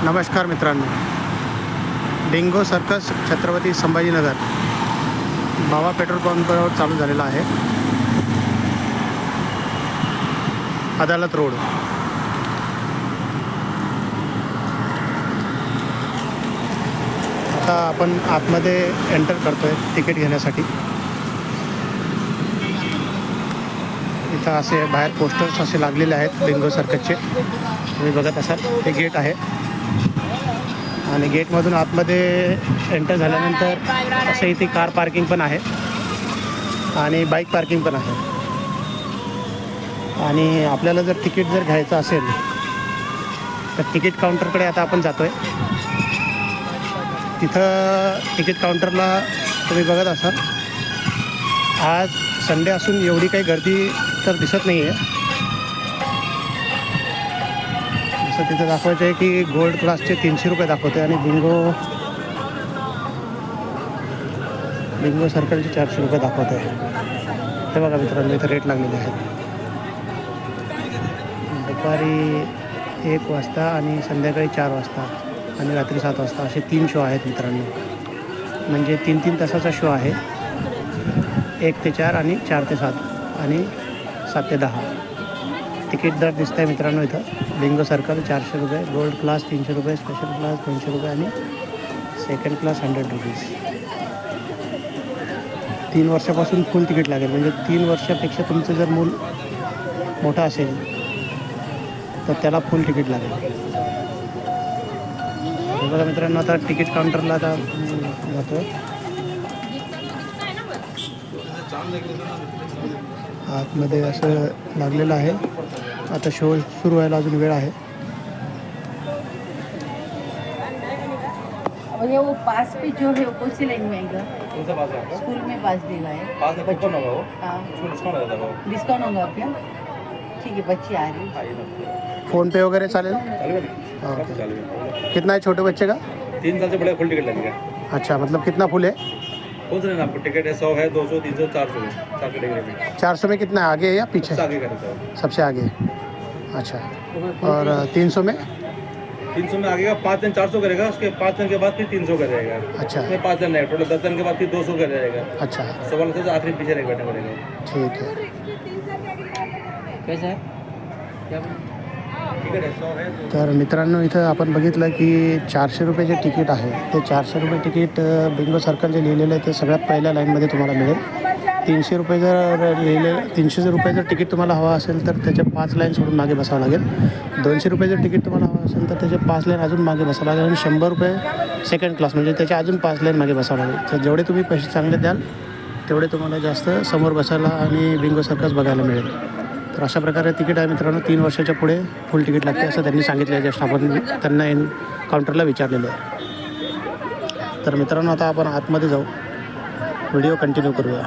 नमस्कार मित्रांनो, Bingo circus Chhatrapati Sambhajinagar बाबा पेट्रोल पंपावर चालू झालेला आहे. अदालत रोड. आता आपण आतमध्ये एंटर करतोय तिकीट घेण्यासाठी. इथं असे बाहेर पोस्टर्स असे लागलेले आहेत बिंगो सर्कसचे, तुम्ही बघत असाल. हे गेट आहे आणि गेटमधून आतमध्ये एंटर झाल्यानंतर असं इथे कार पार्किंग पण आहे आणि बाईक पार्किंग पण आहे. आणि आपल्याला जर तिकीट जर घ्यायचं असेल तर तिकीट काउंटरकडे आता आपण जातो आहे. तिथं तिकीट काउंटरला तुम्ही बघत असाल, आज संडे असून एवढी काही गर्दी तर दिसत नाही आहे. जसं तिथं दाखवायचं आहे की गोल्ड क्लासचे 300 रुपये दाखवते आणि बिंगो सर्कलचे 400 रुपये दाखवते. हे बघा मित्रांनो, इथं रेट लागलेले आहेत. दुपारी 1 वाजता आणि संध्याकाळी 4 वाजता आणि रात्री 7 वाजता असे 3 शो आहेत मित्रांनो. म्हणजे 3-3 तासाचा शो आहे. 1 ते 4 आणि 4 ते 7 आणि 7 ते 10. तिकीट दर दिसत आहे मित्रांनो इथं. बिंगो सर्कल 400 रुपये, गोल्ड क्लास 300 रुपये, स्पेशल क्लास 200 रुपये आणि सेकंड क्लास 100 रुपीज. 3 वर्षापासून फुल तिकीट लागेल. म्हणजे 3 वर्षापेक्षा तुमचं जर मूल मोठं असेल तर त्याला फुल तिकीट लागेल. बघा मित्रांनो, आता तिकीट काउंटरला आता जातो. आतमध्ये असं लागलेलं आहे. आता शो सुरू व्हायला अजून वेळ आहे. और ये वो पास पे जो है वो कौन सी लाइन में आएगा? कौन सा पास है आपका? स्कूल में पास देना है. पास में कौन होगा वो? हाँ, उसमें डिस्काउंट आ जाता है डिस्काउंट होगा क्या? ठीक है, बच्ची आ रही है. वो फोनपे वगैरह चालेल. चालू है हाँ, ना? ओके. चालू है. कितना है छोटे बच्चे का? 3 साल से बड़े फुल टिकट लगेगा. अच्छा, मतलब कितना फुल है? कौन सा लेना आपको? टिकट है 100 है, 200, 300, 400 है. 4 कैटेगरी में 400 में कितना है, आगे है या पीछे? सबसे आगे का रहता है. सबसे आगे. अच्छा, और 300 में? 300 में आगे का 5 दिन 400 करेगा, उसके 5 दिन के बाद फिर 300 का रहेगा. अच्छा. उसमें 5 दिन है, टोटल 10 दिन के बाद फिर 200 का रहेगा. अच्छा, 100 वाला सबसे आखिरी पीछे रह बैठना पड़ेगा. ठीक है. कैसा है? क्या टिकट है 100 है, 200. तर मित्रांनो, इथं आपण बघितलं की 400 रुपये जे तिकीट आहे ते 400 रुपये तिकीट बिंगो सर्कल जे लिहिलेलं आहे ते सगळ्यात पहिल्या लाईनमध्ये तुम्हाला मिळेल. 300 रुपये जर लिहिलेलं 300 रुपये जर तिकीट तुम्हाला हवं असेल तर त्याच्या 5 लाईन सोडून मागे बसावं लागेल. 200 रुपये जर तिकीट तुम्हाला हवं असेल तर त्याचे 5 लाईन अजून मागे बसावं लागेल. आणि 100 रुपये सेकंड क्लास म्हणजे त्याच्या अजून 5 लाईन मागे बसावं लागेल. तर जेवढे तुम्ही पैसे चांगले द्याल तेवढे तुम्हाला जास्त समोर बसायला आणि बिंगो सर्कस बघायला मिळेल. तर अशा प्रकारे तिकीट आहे मित्रांनो. 3 वर्षाच्या पुढे फुल तिकीट लागते असं त्यांनी सांगितलं आहे. जस्ट आपण त्यांना काउंटरला विचारलेलं आहे. तर मित्रांनो, आता आपण आतमध्ये जाऊ, व्हिडिओ कंटिन्यू करूया.